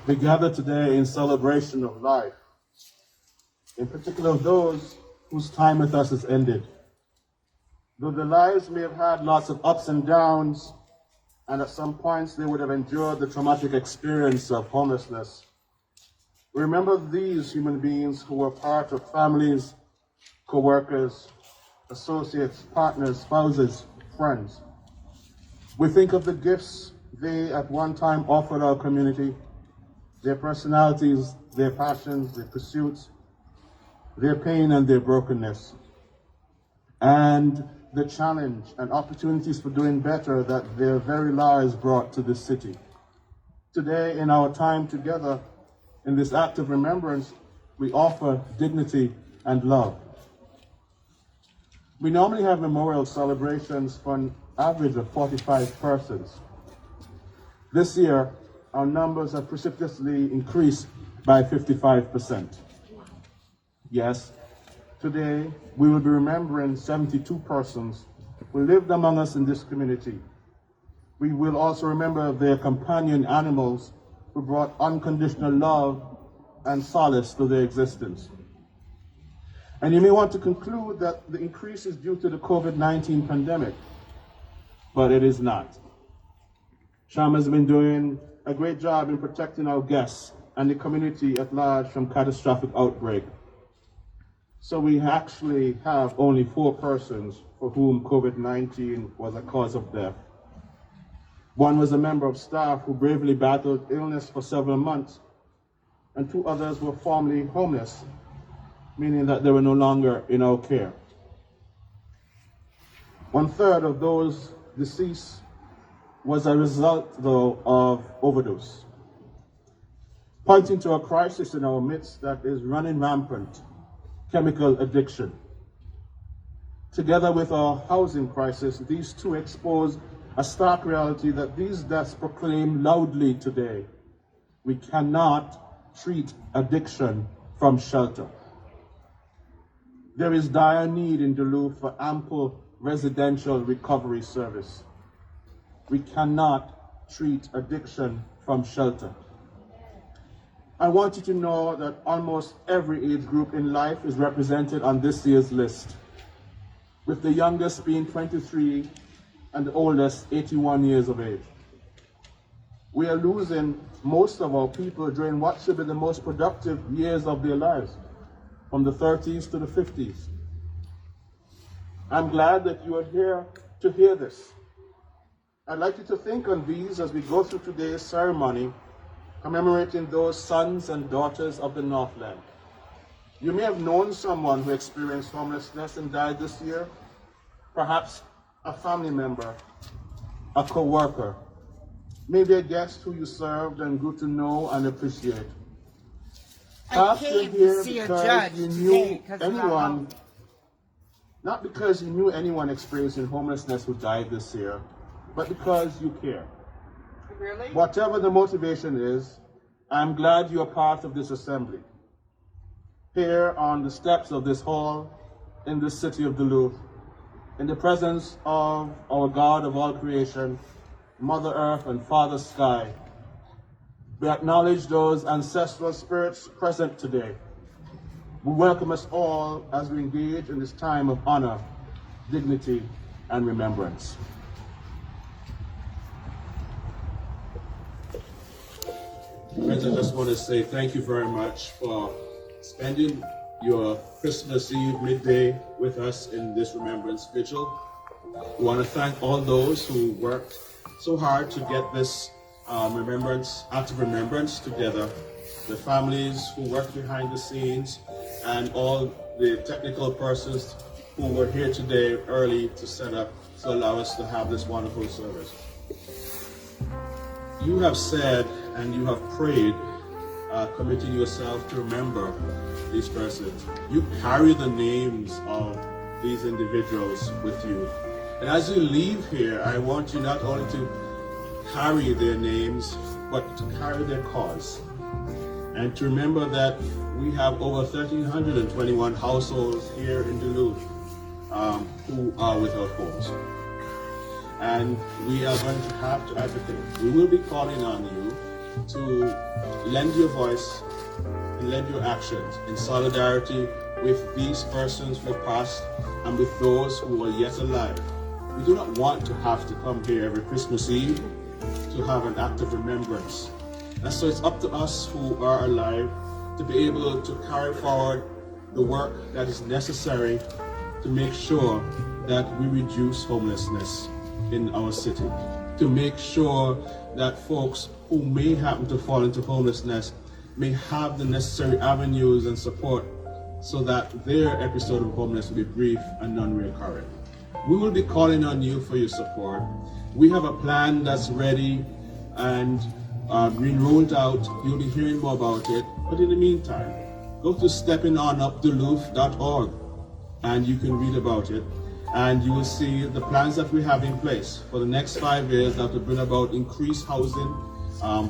We gather today in celebration of life, in particular of those whose time with us has ended. Though their lives may have had lots of ups and downs, and at some points they would have endured the traumatic experience of homelessness, remember these human beings who were part of families, co-workers, associates, partners, spouses, friends. We think of the gifts they at one time offered our community, their personalities, their passions, their pursuits, their pain and their brokenness, and the challenge and opportunities for doing better that their very lives brought to this city. Today, in our time together, in this act of remembrance, we offer dignity and love. We normally have memorial celebrations for an average of 45 persons. This year, our numbers have precipitously increased by 55%. Yes, today we will be remembering 72 persons who lived among us in this community. We will also remember their companion animals who brought unconditional love and solace to their existence. And you may want to conclude that the increase is due to the COVID-19 pandemic, but it is not. Chum has been doing a great job in protecting our guests and the community at large from catastrophic outbreak. So we actually have only 4 persons for whom COVID-19 was a cause of death. One was a member of staff who bravely battled illness for several months, and 2 others were formerly homeless, meaning that they were no longer in our care. 1/3 of those deceased was a result, though, of overdose, pointing to a crisis in our midst that is running rampant: chemical addiction. Together with our housing crisis, these 2 expose a stark reality that these deaths proclaim loudly today: we cannot treat addiction from shelter. There is dire need in Duluth for ample residential recovery service. We cannot treat addiction from shelter. I want you to know that almost every age group in life is represented on this year's list, with the youngest being 23 and the oldest 81 years of age. We are losing most of our people during what should be the most productive years of their lives, from the 30s to the 50s. I'm glad that you are here to hear this. I'd like you to think on these as we go through today's ceremony, commemorating those sons and daughters of the Northland. You may have known someone who experienced homelessness and died this year, perhaps a family member, a co-worker, maybe a guest who you served and grew to know and appreciate. I came to see a judge you today knew because anyone, not because you knew anyone experiencing homelessness who died this year, but because you care. Really? Whatever the motivation is, I'm glad you are part of this assembly. Here on the steps of this hall, in the city of Duluth, in the presence of our God of all creation, Mother Earth and Father Sky, we acknowledge those ancestral spirits present today. We welcome us all as we engage in this time of honor, dignity, and remembrance. Friends, I just want to say thank you very much for spending your Christmas Eve midday with us in this remembrance vigil. We want to thank all those who worked so hard to get this act of remembrance together, the families who worked behind the scenes, and all the technical persons who were here today early to set up to allow us to have this wonderful service. You have said and you have prayed, committing yourself to remember these persons. You carry the names of these individuals with you. And as you leave here, I want you not only to carry their names, but to carry their cause. And to remember that we have over 1,321 households here in Duluth who are without homes. And we are going to have to advocate. We will be calling on you to lend your voice and lend your actions in solidarity with these persons who have passed and with those who are yet alive. We do not want to have to come here every Christmas Eve to have an act of remembrance. And so it's up to us who are alive to be able to carry forward the work that is necessary to make sure that we reduce homelessness in our city, to make sure that folks who may happen to fall into homelessness may have the necessary avenues and support so that their episode of homelessness will be brief and non-recurring. We will be calling on you for your support. We have a plan that's ready and being rolled out. You'll be hearing more about it. But in the meantime, go to steppingonduluf.org and you can read about it. And you will see the plans that we have in place for the next 5 years that will bring about increased housing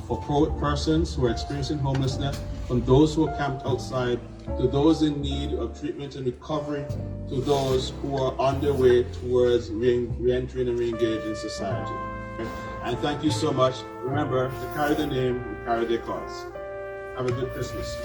for persons who are experiencing homelessness, from those who are camped outside, to those in need of treatment and recovery, to those who are on their way towards re-entering and re-engaging society. And thank you so much. Remember, to carry the name, we carry the cause. Have a good Christmas.